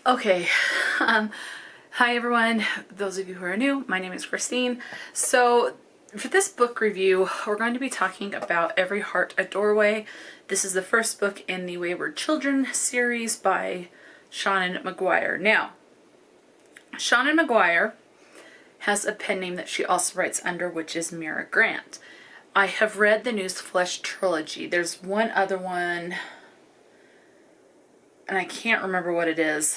Okay, hi everyone. Those of you who are new, my name is Christine. So for this book review, we're going to be talking about Every Heart a Doorway. This is the first book in the Wayward Children series by Seanan McGuire. Now, Seanan McGuire has a pen name that she also writes under, which is Mira Grant. I have read the Newsflesh trilogy. There's one other one, and I can't remember what it is,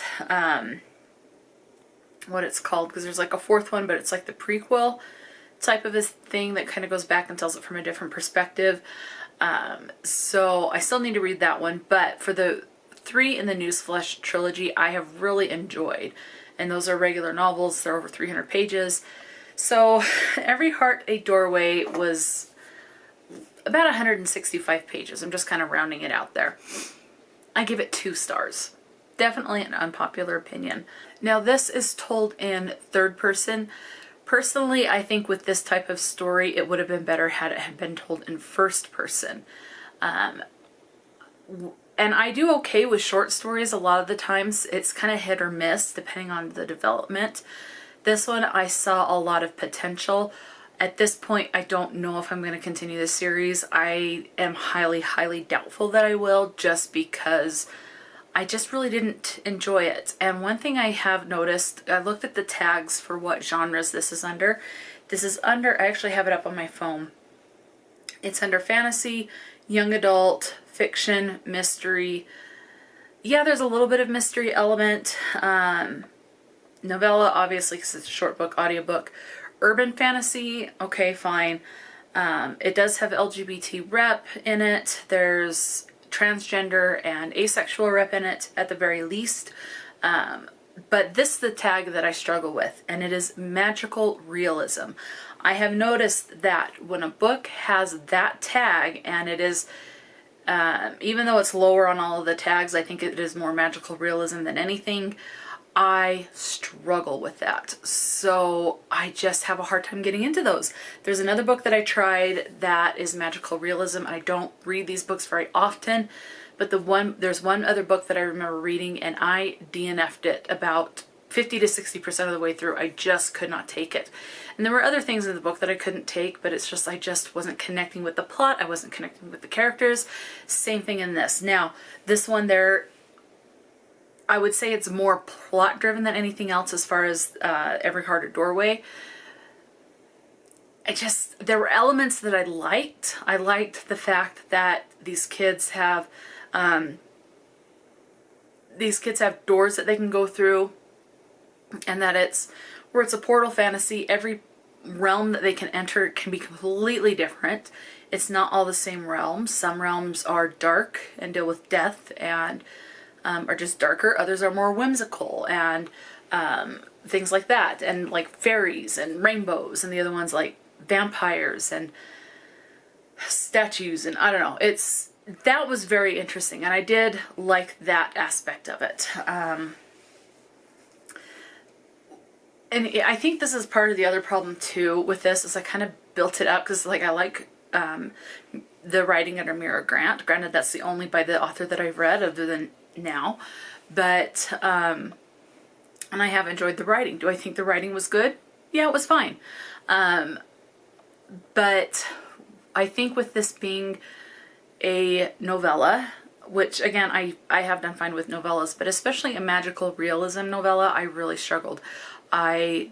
what it's called, because there's like a fourth one, but it's like the prequel type of a thing that kind of goes back and tells it from a different perspective. So I still need to read that one, but for the three in the Newsflesh trilogy, I have really enjoyed. And those are regular novels. They're over 300 pages. So Every Heart a Doorway was about 165 pages. I'm just kind of rounding it out there. I give it 2 stars. Definitely an unpopular opinion. Now this is told in third person. Personally, I think with this type of story, it would have been better had it had been told in first person. And I do okay with short stories a lot of the times. It's kind of hit or miss depending on the development. This one, I saw a lot of potential. At this point, I don't know if I'm going to continue this series. I am highly, highly doubtful that I will, just because I just really didn't enjoy it. And one thing I have noticed, I looked at the tags for what genres this is under. This is under, I actually have it up on my phone. It's under fantasy, young adult, fiction, mystery. Yeah, there's a little bit of mystery element. Novella, obviously, because it's a short book, audiobook. Urban fantasy, okay, fine. It does have LGBT rep in it. There's transgender and asexual rep in it at the very least. But this is the tag that I struggle with, and it is magical realism. I have noticed that when a book has that tag, and it is, even though it's lower on all of the tags, I think it is more magical realism than anything. I struggle with that. So I just have a hard time getting into those. There's another book that I tried that is magical realism. I don't read these books very often, but there's one other book that I remember reading and I DNF'd it about 50 to 60% of the way through. I just could not take it. And there were other things in the book that I couldn't take, but it's just, I just wasn't connecting with the plot. I wasn't connecting with the characters. Same thing in this. Now, this one there, I would say it's more plot driven than anything else as far as Every Heart a Doorway. There were elements that I liked. I liked the fact that these kids have doors that they can go through, and that it's a portal fantasy. Every realm that they can enter can be completely different. It's not all the same realms. Some realms are dark and deal with death and are just darker. Others are more whimsical and things like that, and like fairies and rainbows, and the other ones like vampires and statues, and I don't know. That was very interesting, and I did like that aspect of it. And I think this is part of the other problem too with this, is I kind of built it up because like I like the writing under Mira Grant. Granted, that's the only by the author that I've read other than now, but and I have enjoyed the writing. Do I think the writing was good? Yeah, it was fine. But I think with this being a novella, which again I have done fine with novellas, but especially a magical realism novella, I really struggled. I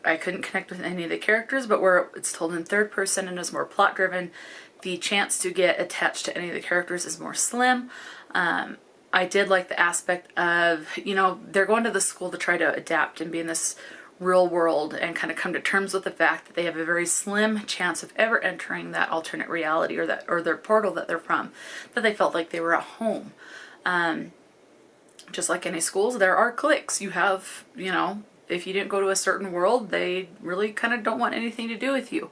couldn't connect with any of the characters, but where it's told in third person and is more plot driven, the chance to get attached to any of the characters is more slim. I did like the aspect of, they're going to the school to try to adapt and be in this real world and kind of come to terms with the fact that they have a very slim chance of ever entering that alternate reality or their portal that they're from, that they felt like they were at home. Just like any schools, there are cliques. You have, if you didn't go to a certain world, they really kind of don't want anything to do with you.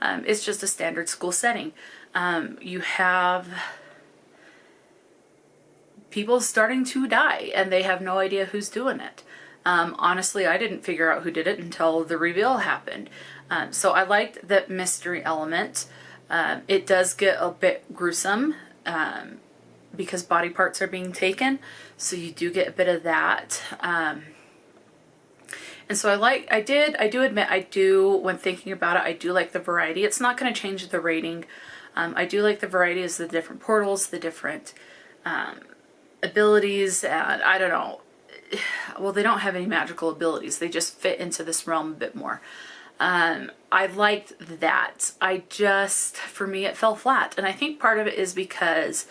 It's just a standard school setting. You have people starting to die and they have no idea who's doing it. Honestly, I didn't figure out who did it until the reveal happened. So I liked that mystery element. It does get a bit gruesome. because body parts are being taken. So you do get a bit of that. And so I do admit, when thinking about it, I do like the variety. It's not going to change the rating. I do like the variety as the different portals, the different abilities, and I don't know. Well, they don't have any magical abilities. They just fit into this realm a bit more. I liked that. For me, it fell flat. And I think part of it is because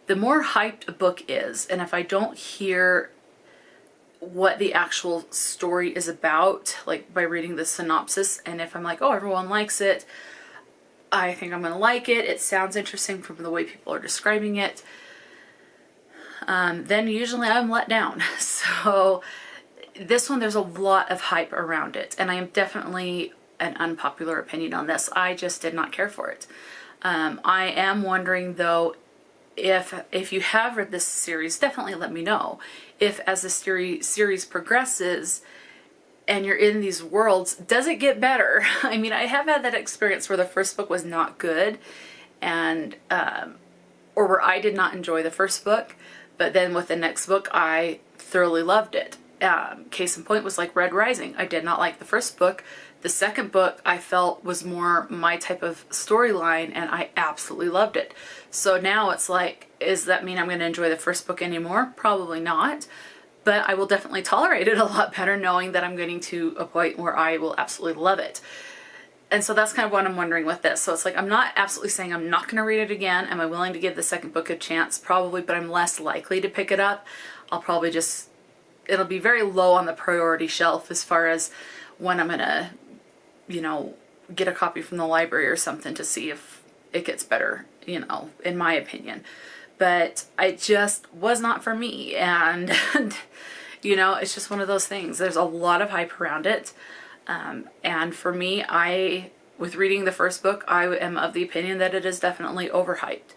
the more hyped a book is, and if I don't hear what the actual story is about, like by reading the synopsis, and if I'm like, oh, everyone likes it, I think I'm going to like it, it sounds interesting from the way people are describing it, then usually I'm let down. So this one, there's a lot of hype around it, and I am definitely an unpopular opinion on this. I just did not care for it. I am wondering though, if you have read this series, definitely let me know. If as the series progresses and you're in these worlds, does it get better? I mean, I have had that experience where the first book was not good, and or where I did not enjoy the first book, but then with the next book I thoroughly loved it. Case in point was like Red Rising. I did not like the first book. The second book I felt was more my type of storyline, and I absolutely loved it. So now it's like, does that mean I'm going to enjoy the first book anymore? Probably not. But I will definitely tolerate it a lot better knowing that I'm getting to a point where I will absolutely love it. And so that's kind of what I'm wondering with this. So it's like, I'm not absolutely saying I'm not going to read it again. Am I willing to give the second book a chance? Probably, but I'm less likely to pick it up. I'll probably just, it'll be very low on the priority shelf as far as when I'm going to, get a copy from the library or something to see if it gets better, in my opinion. But it just was not for me. And, it's just one of those things. There's a lot of hype around it. And for me, with reading the first book, I am of the opinion that it is definitely overhyped.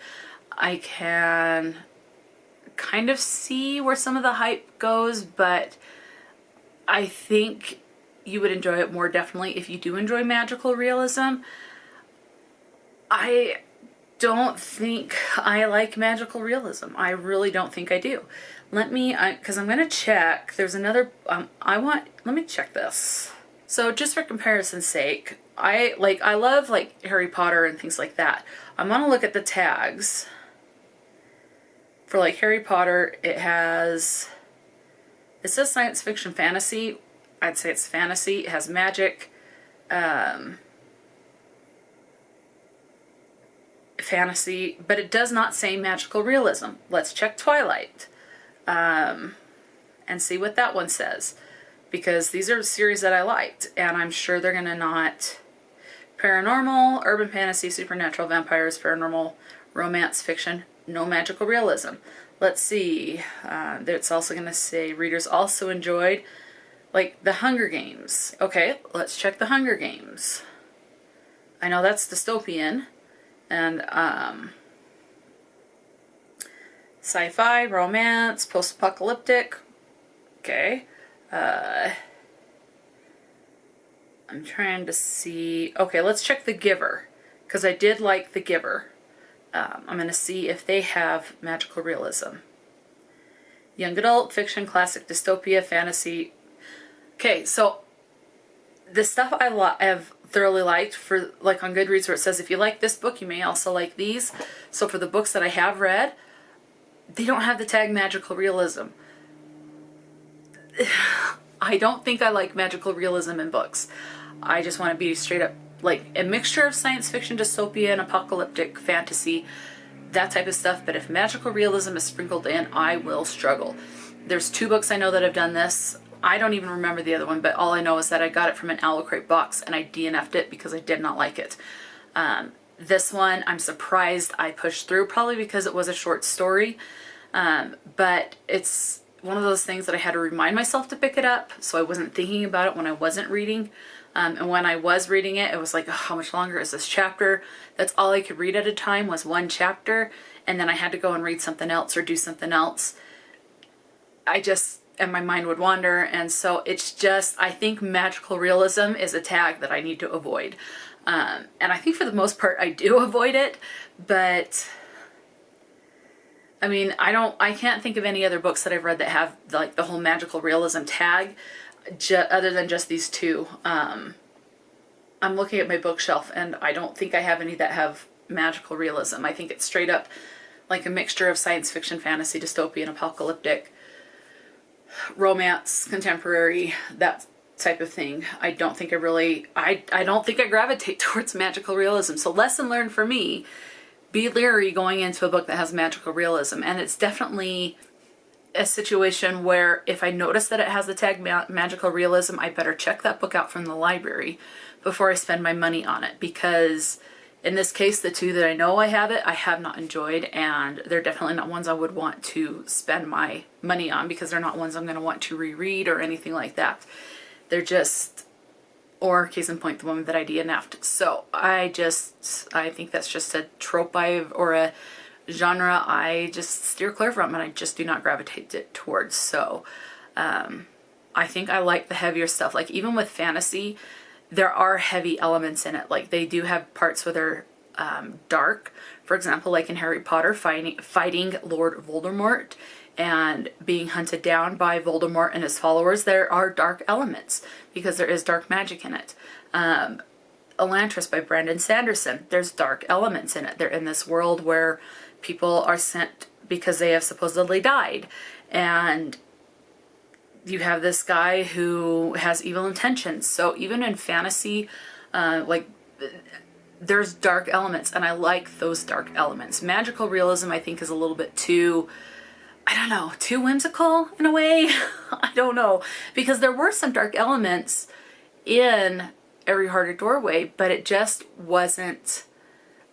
I can kind of see where some of the hype goes, but I think you would enjoy it more definitely if you do enjoy magical realism. I don't think I like magical realism. I really don't think I do. Because I'm going to check. There's another, let me check this. So just for comparison's sake, I love like Harry Potter and things like that. I'm going to look at the tags. For like Harry Potter, it says science fiction fantasy. I'd say it's fantasy. It has magic, fantasy, but it does not say magical realism. Let's check Twilight and see what that one says, because these are series that I liked, and I'm sure they're going to not paranormal, urban fantasy, supernatural, vampires, paranormal, romance, fiction, no magical realism. Let's see. It's also going to say readers also enjoyed like the Hunger Games. Okay, let's check the Hunger Games. I know that's dystopian, and sci-fi, romance, post-apocalyptic. Okay. I'm trying to see. Okay, let's check The Giver, because I did like The Giver. I'm going to see if they have magical realism. Young adult, fiction, classic, dystopia, fantasy. Okay, so the stuff I have thoroughly liked, for like on Goodreads where it says if you like this book you may also like these. So for the books that I have read, they don't have the tag magical realism. I don't think I like magical realism in books. I just want to be straight up like a mixture of science fiction, dystopia, and apocalyptic fantasy, that type of stuff. But if magical realism is sprinkled in, I will struggle. There's 2 books I know that have done this. I don't even remember the other one, but all I know is that I got it from an Owl Crate box and I DNF'd it because I did not like it. This one, I'm surprised I pushed through, probably because it was a short story. But it's one of those things that I had to remind myself to pick it up, so I wasn't thinking about it when I wasn't reading. And when I was reading it, it was like, oh, how much longer is this chapter? That's all I could read at a time, was 1 chapter, and then I had to go and read something else or do something else. And my mind would wander, and so it's just, I think magical realism is a tag that I need to avoid. And I think for the most part I do avoid it, but I mean, I can't think of any other books that I've read that have like the whole magical realism tag, other than just these two. I'm looking at my bookshelf and I don't think I have any that have magical realism. I think it's straight up like a mixture of science fiction, fantasy, dystopian, apocalyptic, romance, contemporary, that type of thing. I don't think I don't think I gravitate towards magical realism. So lesson learned for me, be leery going into a book that has magical realism. And it's definitely a situation where if I notice that it has the tag magical realism, I better check that book out from the library before I spend my money on it, because in this case, the two that I know I have not enjoyed, and they're definitely not ones I would want to spend my money on, because they're not ones I'm going to want to reread or anything like that. They're just, or case in point, the woman that I DNF'd. So I think that's just a trope or a genre I just steer clear from, and I just do not gravitate it towards. So I think I like the heavier stuff. Like even with fantasy, there are heavy elements in it. Like they do have parts where they're dark. For example, like in Harry Potter, fighting Lord Voldemort and being hunted down by Voldemort and his followers, there are dark elements because there is dark magic in it. Elantris by Brandon Sanderson, there's dark elements in it. They're in this world where people are sent because they have supposedly died. And you have this guy who has evil intentions. So even in fantasy, there's dark elements, and I like those dark elements. Magical realism, I think, is a little bit too, I don't know, too whimsical in a way. I don't know, because there were some dark elements in Every Hearted Doorway, but it just wasn't,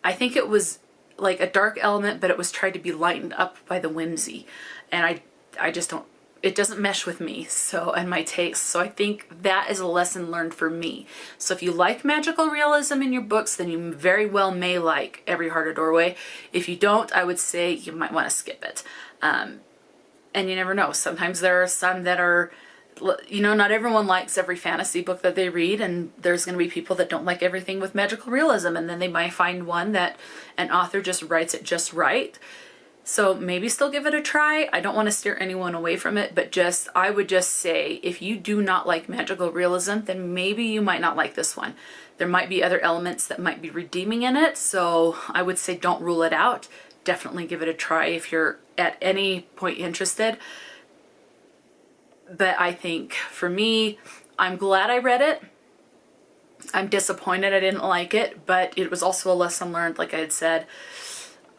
I think it was like a dark element, but it was tried to be lightened up by the whimsy. And I just don't, it doesn't mesh with me, so, and my taste. So I think that is a lesson learned for me. So if you like magical realism in your books, then you very well may like Every Hearted Doorway. If you don't, I would say you might want to skip it. And you never know. Sometimes there are some that are, you know, not everyone likes every fantasy book that they read, and there's going to be people that don't like everything with magical realism, and then they might find one that an author just writes it just right. So maybe still give it a try. I don't want to steer anyone away from it, but I would just say if you do not like magical realism, then maybe you might not like this one. There might be other elements that might be redeeming in it, so I would say don't rule it out. Definitely give it a try if you're at any point interested. But I think for me, I'm glad I read it. I'm disappointed I didn't like it, but it was also a lesson learned. Like I had said,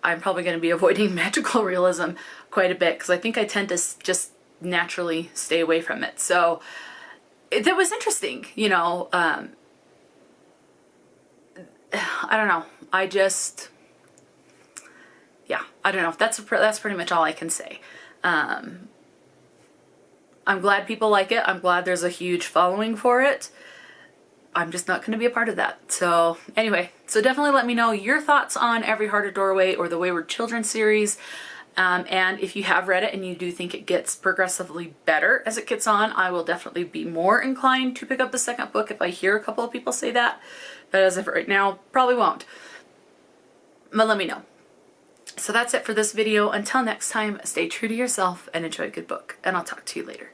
I'm probably going to be avoiding magical realism quite a bit because I think I tend to just naturally stay away from it. So that was interesting, you know. I don't know. Yeah, I don't know. That's pretty much all I can say. I'm glad people like it. I'm glad there's a huge following for it. I'm just not going to be a part of that. So anyway, so definitely let me know your thoughts on Every Hearted Doorway or the Wayward Children series. And if you have read it and you do think it gets progressively better as it gets on, I will definitely be more inclined to pick up the second book if I hear a couple of people say that. But as of right now, probably won't. But let me know. So that's it for this video. Until next time, stay true to yourself and enjoy a good book. And I'll talk to you later.